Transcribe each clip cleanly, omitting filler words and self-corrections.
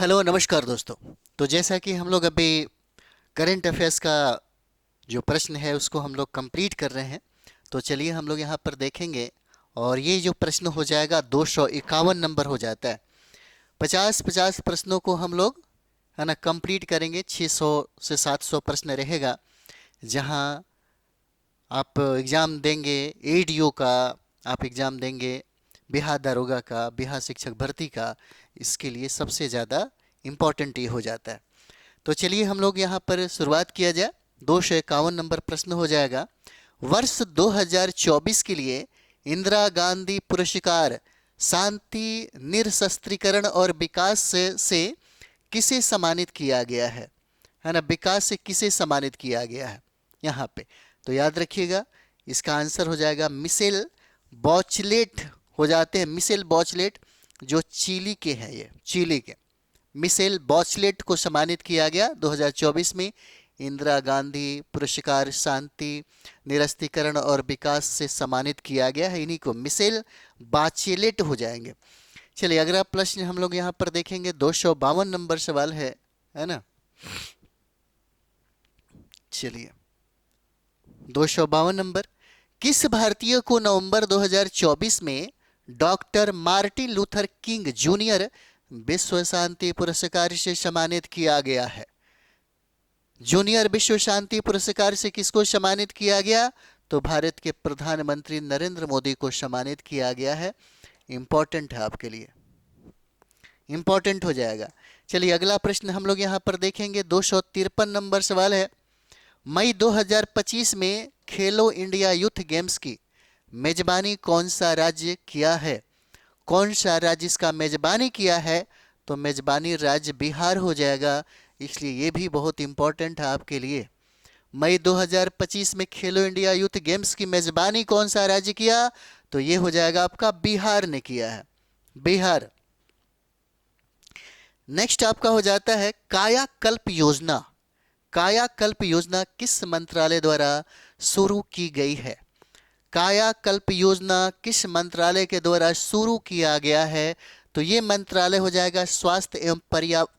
Hello नमस्कार दोस्तों। तो जैसा कि हम लोग अभी करंट अफेयर्स का जो प्रश्न है उसको हम लोग कंप्लीट कर रहे हैं। तो चलिए हम लोग यहाँ पर देखेंगे। और ये जो प्रश्न हो जाएगा 251 नंबर हो जाता है। 50-50 प्रश्नों को हम लोग है ना कंप्लीट करेंगे। 600 से 700 प्रश्न रहेगा। जहाँ आप एग्ज़ाम देंगे एडीओ का, आप एग्ज़ाम देंगे बिहार दारोगा का, बिहार शिक्षक भर्ती का। इसके लिए सबसे ज़्यादा इम्पोर्टेंट ये हो जाता है। तो चलिए हम लोग यहाँ पर शुरुआत किया जाए। 251 नंबर प्रश्न हो जाएगा। वर्ष 2024 के लिए इंदिरा गांधी पुरस्कार शांति, निरस्त्रीकरण और विकास से किसे सम्मानित किया गया है ना। विकास से किसे सम्मानित किया गया है यहाँ पे। तो याद रखिएगा, इसका आंसर हो जाएगा मिशेल बॉचलेट हो जाते हैं। मिशेल बॉचलेट जो चिली के हैं, ये चिली के मिशेल बॉचलेट को सम्मानित किया गया 2024 में। इंदिरा गांधी पुरस्कार शांति, निरस्त्रीकरण और विकास से सम्मानित किया गया है। इन्हीं को मिशेल बाचेलेट हो जाएंगे। चलिए अगला प्रश्न हम लोग यहाँ पर देखेंगे। 252 नंबर सवाल है ना। चलिए 252 नंबर, किस भारतीय को नवंबर 2024 में doctor Martin Luther king junior विश्व शांति पुरस्कार से सम्मानित किया गया है। जूनियर विश्व शांति पुरस्कार से किसको सम्मानित किया गया? तो भारत के प्रधानमंत्री नरेंद्र मोदी को सम्मानित किया गया है। इंपॉर्टेंट है आपके लिए, इंपॉर्टेंट हो जाएगा। चलिए अगला प्रश्न हम लोग यहाँ पर देखेंगे। 253 नंबर सवाल है। मई 2025 में खेलो इंडिया यूथ गेम्स की मेजबानी कौन सा राज्य किया है? कौन सा राज्य इसका मेजबानी किया है? तो मेजबानी राज्य बिहार हो जाएगा। इसलिए ये भी बहुत इंपॉर्टेंट है आपके लिए। मई 2025 में खेलो इंडिया यूथ गेम्स की मेजबानी कौन सा राज्य किया? तो ये हो जाएगा आपका बिहार ने किया है, बिहार। नेक्स्ट आपका हो जाता है कायाकल्प योजना। कायाकल्प योजना किस मंत्रालय द्वारा शुरू की गई है? कायाकल्प योजना किस मंत्रालय के द्वारा शुरू किया गया है? तो ये मंत्रालय हो जाएगा स्वास्थ्य एवं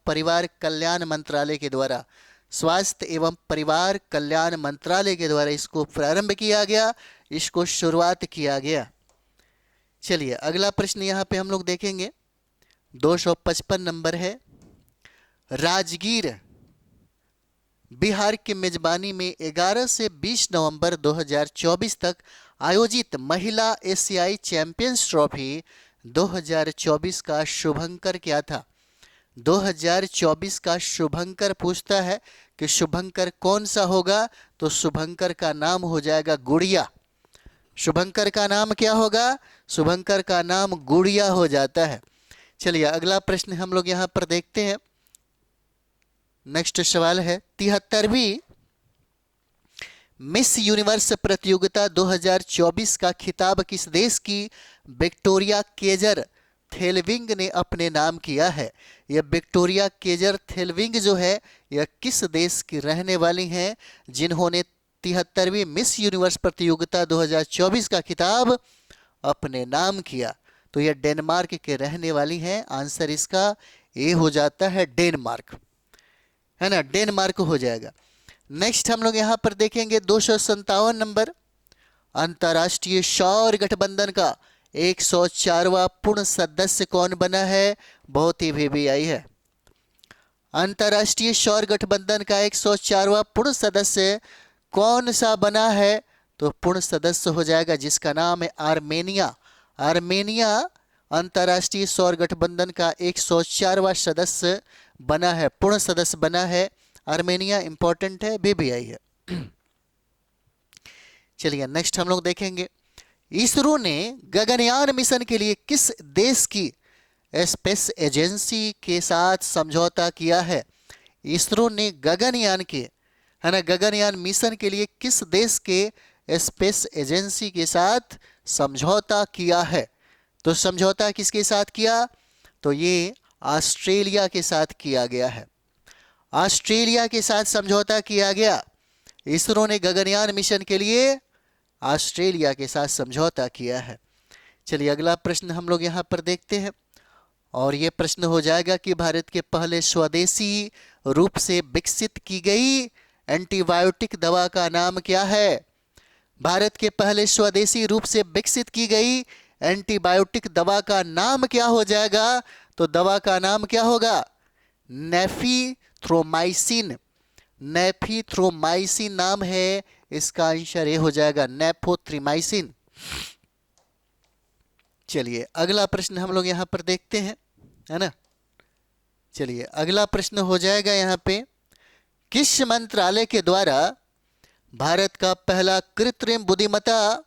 परिवार कल्याण मंत्रालय के द्वारा। स्वास्थ्य एवं परिवार कल्याण मंत्रालय के द्वारा इसको प्रारंभ किया गया, इसको शुरुआत किया गया। चलिए अगला प्रश्न यहाँ पे हम लोग देखेंगे। 255 नंबर है। राजगीर बिहार की मेजबानी में 11 से 20 नवंबर 2024 तक आयोजित महिला एशियाई चैंपियंस ट्रॉफी 2024 का शुभंकर क्या था? 2024 का शुभंकर पूछता है कि शुभंकर कौन सा होगा? तो शुभंकर का नाम हो जाएगा गुड़िया। शुभंकर का नाम क्या होगा? शुभंकर का नाम गुड़िया हो जाता है। चलिए अगला प्रश्न हम लोग यहाँ पर देखते हैं। नेक्स्ट सवाल है 73वीं मिस यूनिवर्स प्रतियोगिता 2024 का खिताब किस देश की विक्टोरिया केजर थेलविंग ने अपने नाम किया है? यह विक्टोरिया केजर थेलविंग जो है यह किस देश की रहने वाली हैं जिन्होंने 73वीं मिस यूनिवर्स प्रतियोगिता 2024 का खिताब अपने नाम किया? तो यह डेनमार्क के रहने वाली हैं। आंसर इसका ए हो जाता है, डेनमार्क, है ना, डेनमार्क हो जाएगा। नेक्स्ट हम लोग यहाँ पर देखेंगे 257 नंबर। अंतर्राष्ट्रीय सौर गठबंधन का 104वां पूर्ण सदस्य कौन बना है? बहुत ही वीवीआई है। अंतर्राष्ट्रीय सौर गठबंधन का 104वां पूर्ण सदस्य कौन सा बना है? तो पूर्ण सदस्य हो जाएगा जिसका नाम है आर्मेनिया। आर्मेनिया अंतर्राष्ट्रीय सौर गठबंधन का 104वां सदस्य बना है, पूर्ण सदस्य बना है। आर्मेनिया इंपॉर्टेंट है, वीवीआई है। चलिए नेक्स्ट हम लोग देखेंगे। इसरो ने गगनयान मिशन के लिए किस देश की स्पेस एजेंसी के साथ समझौता किया है? इसरो ने गगनयान के, है ना, गगनयान मिशन के लिए किस देश के स्पेस एजेंसी के साथ समझौता किया है? तो समझौता किसके साथ किया? तो ये ऑस्ट्रेलिया के साथ किया गया है। ऑस्ट्रेलिया के साथ समझौता किया गया। इसरो ने गगनयान मिशन के लिए ऑस्ट्रेलिया के साथ समझौता किया है। चलिए अगला प्रश्न हम लोग यहाँ पर देखते हैं। और ये प्रश्न हो जाएगा कि भारत के पहले स्वदेशी रूप से विकसित की गई एंटीबायोटिक दवा का नाम क्या है? भारत के पहले स्वदेशी रूप से विकसित की गई एंटीबायोटिक दवा का नाम क्या हो जाएगा? तो दवा का नाम क्या होगा? नेफीथ्रोमाइसिन। नेफीथ्रोमाइसिन नाम है, इसका आंसर ये हो जाएगा नेफोथ्रीमाइसिन। चलिए अगला प्रश्न हम लोग यहां पर देखते हैं, है ना। चलिए अगला प्रश्न हो जाएगा यहां पे, किस मंत्रालय के द्वारा भारत का पहला कृत्रिम बुद्धिमत्ता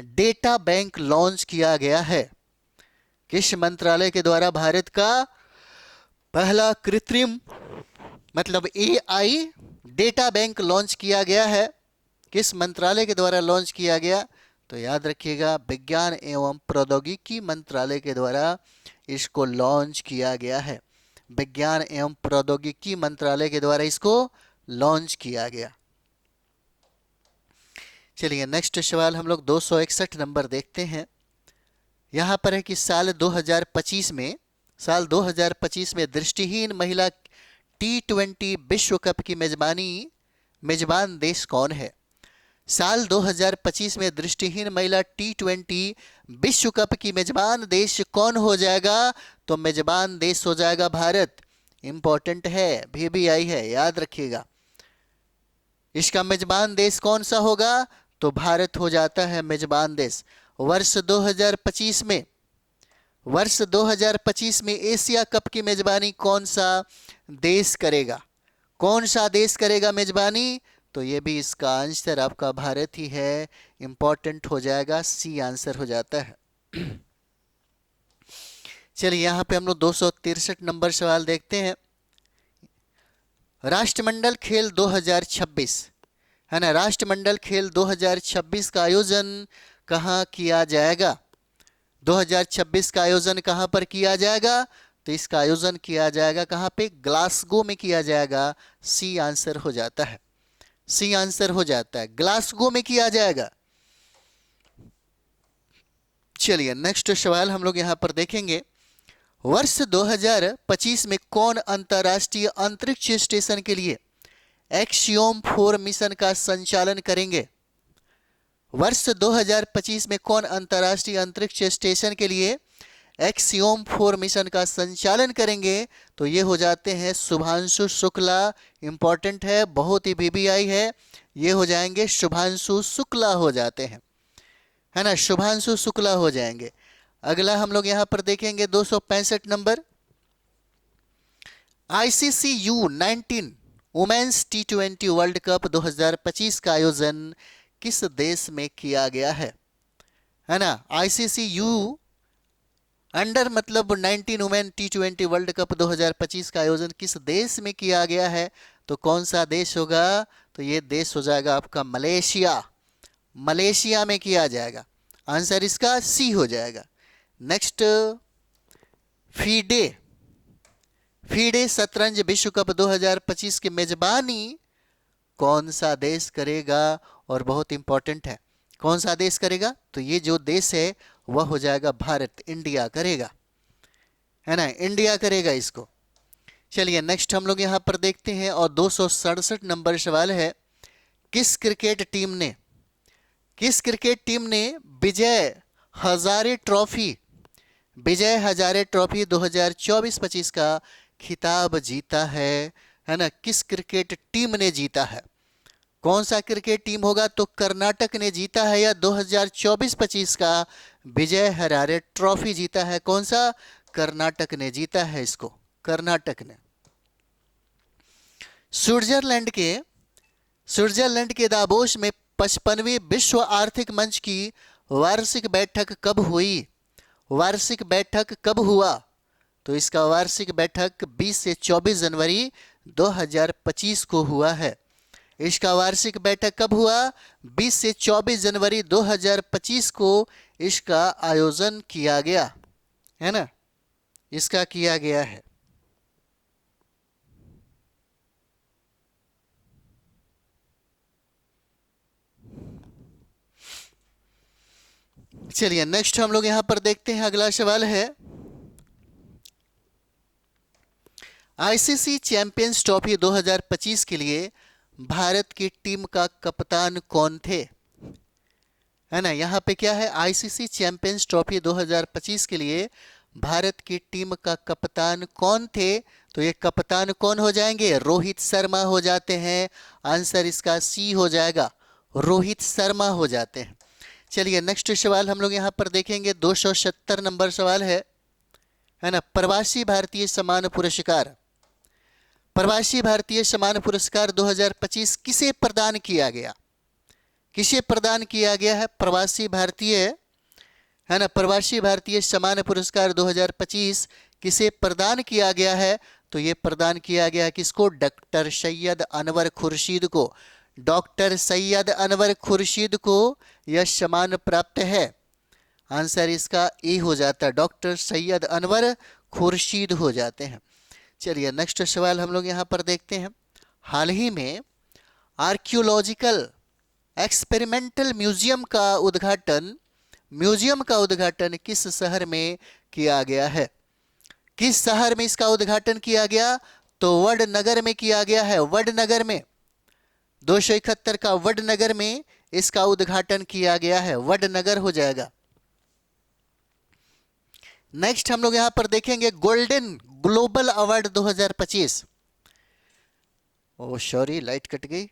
डेटा बैंक लॉन्च किया गया है? किस मंत्रालय के द्वारा भारत का पहला कृत्रिम मतलब एआई डेटा बैंक लॉन्च किया गया है? किस मंत्रालय के द्वारा लॉन्च किया गया? तो याद रखिएगा, विज्ञान एवं प्रौद्योगिकी मंत्रालय के द्वारा इसको लॉन्च किया गया है। विज्ञान एवं प्रौद्योगिकी मंत्रालय के द्वारा इसको लॉन्च किया गया। चलिए नेक्स्ट सवाल हम लोग 261 नंबर देखते हैं। यहाँ पर है कि साल 2025 में दृष्टिहीन महिला T20 विश्व कप की मेजबान देश कौन है? साल 2025 में दृष्टिहीन महिला T20 विश्व कप की मेजबान देश कौन हो जाएगा? तो मेजबान देश हो जाएगा भारत। इंपॉर्टेंट है, VBI है, याद रखिएगा। इसका मेजबान देश कौन सा होगा? तो भारत हो जाता है मेजबान देश। वर्ष 2025 में एशिया कप की मेजबानी कौन सा देश करेगा? कौन सा देश करेगा मेजबानी? तो ये भी इसका आंसर आपका भारत ही है। इंपॉर्टेंट हो जाएगा, सी आंसर हो जाता है। चलिए यहाँ पे हम लोग 263 नंबर सवाल देखते हैं। राष्ट्रमंडल खेल 2026, है ना, राष्ट्रमंडल खेल 2026 का आयोजन कहाँ किया जाएगा? 2026 का आयोजन कहाँ पर किया जाएगा? तो इसका आयोजन किया जाएगा कहाँ पे? ग्लासगो में किया जाएगा। सी आंसर हो जाता है, सी आंसर हो जाता है, ग्लासगो में किया जाएगा। चलिए नेक्स्ट सवाल हम लोग यहाँ पर देखेंगे। वर्ष 2025 में कौन अंतर्राष्ट्रीय अंतरिक्ष स्टेशन के लिए एक्सियोम 4 मिशन का संचालन करेंगे? वर्ष 2025 में कौन अंतर्राष्ट्रीय अंतरिक्ष स्टेशन के लिए एक्सियोम 4 मिशन का संचालन करेंगे? तो ये हो जाते हैं शुभांशु शुक्ला। इंपॉर्टेंट है, बहुत ही VBI है, ये हो जाएंगे शुभांशु शुक्ला हो जाते हैं, है ना, शुभांशु शुक्ला हो जाएंगे। अगला हम लोग यहां पर देखेंगे 265 number. ICC U19 women's T20 world cup 2025 का आयोजन किस देश में किया गया है ना। ICC U अंडर मतलब 19 वुमेन T20 वर्ल्ड कप 2025 का आयोजन किस देश में किया गया है? तो कौन सा देश होगा? तो ये देश हो जाएगा आपका मलेशिया। मलेशिया में किया जाएगा। आंसर इसका सी हो जाएगा। नेक्स्ट, फीडे फीडे शतरंज विश्व कप 2025 की मेजबानी कौन सा देश करेगा? और बहुत इंपॉर्टेंट है, कौन सा देश करेगा? तो ये जो देश है वह हो जाएगा भारत, इंडिया करेगा, है ना, इंडिया करेगा इसको। चलिए नेक्स्ट हम लोग यहाँ पर देखते हैं और 267 नंबर सवाल है। किस क्रिकेट टीम ने विजय हजारे ट्रॉफी 2024-25 का खिताब जीता है ना। किस क्रिकेट टीम ने जीता है? कौन सा क्रिकेट टीम होगा? तो कर्नाटक ने जीता है, या 2024-25 का विजय हजारे ट्रॉफी जीता है। कौन सा? कर्नाटक ने जीता है इसको, कर्नाटक ने। स्विट्जरलैंड के दावोस में 55वीं विश्व आर्थिक मंच की वार्षिक बैठक कब हुई? वार्षिक बैठक कब हुआ? तो इसका वार्षिक बैठक 20 से 24 जनवरी 2025 को हुआ है। इसका वार्षिक बैठक कब हुआ? 20 से 24 जनवरी 2025 को इसका आयोजन किया गया, है ना, इसका किया गया है। चलिए नेक्स्ट हम लोग यहां पर देखते हैं। अगला सवाल है, आईसीसी चैंपियंस ट्रॉफी 2025 के लिए भारत की टीम का कप्तान कौन थे? है ना, यहाँ पे क्या है, आईसीसी चैंपियंस ट्रॉफी 2025 के लिए भारत की टीम का कप्तान कौन थे? तो ये कप्तान कौन हो जाएंगे? रोहित शर्मा हो जाते हैं। आंसर इसका सी हो जाएगा, रोहित शर्मा हो जाते हैं। चलिए नेक्स्ट सवाल हम लोग यहाँ पर देखेंगे, 270 नंबर सवाल है ना। प्रवासी भारतीय सम्मान पुरस्कार, प्रवासी भारतीय सम्मान पुरस्कार 2025 किसे प्रदान किया गया? किसे प्रदान किया गया है प्रवासी भारतीय, है ना, प्रवासी भारतीय सम्मान पुरस्कार 2025 किसे प्रदान किया गया है? तो ये प्रदान किया गया किसको? डॉक्टर सैयद अनवर खुर्शीद को। डॉक्टर सैयद अनवर खुर्शीद को यह सम्मान प्राप्त है। आंसर इसका ए हो जाता है, डॉक्टर सैयद अनवर खुर्शीद हो जाते हैं। चलिए नेक्स्ट सवाल हम लोग यहाँ पर देखते हैं। हाल ही में आर्कियोलॉजिकल एक्सपेरिमेंटल म्यूजियम का उद्घाटन किस शहर में किया गया है? किस शहर में इसका उद्घाटन किया गया? तो वडनगर में किया गया है। वडनगर में 271 का वडनगर में इसका उद्घाटन किया गया है। वडनगर हो जाएगा। नेक्स्ट हम लोग यहां पर देखेंगे गोल्डन ग्लोबल अवार्ड 2025। ओ सॉरी, लाइट कट गई।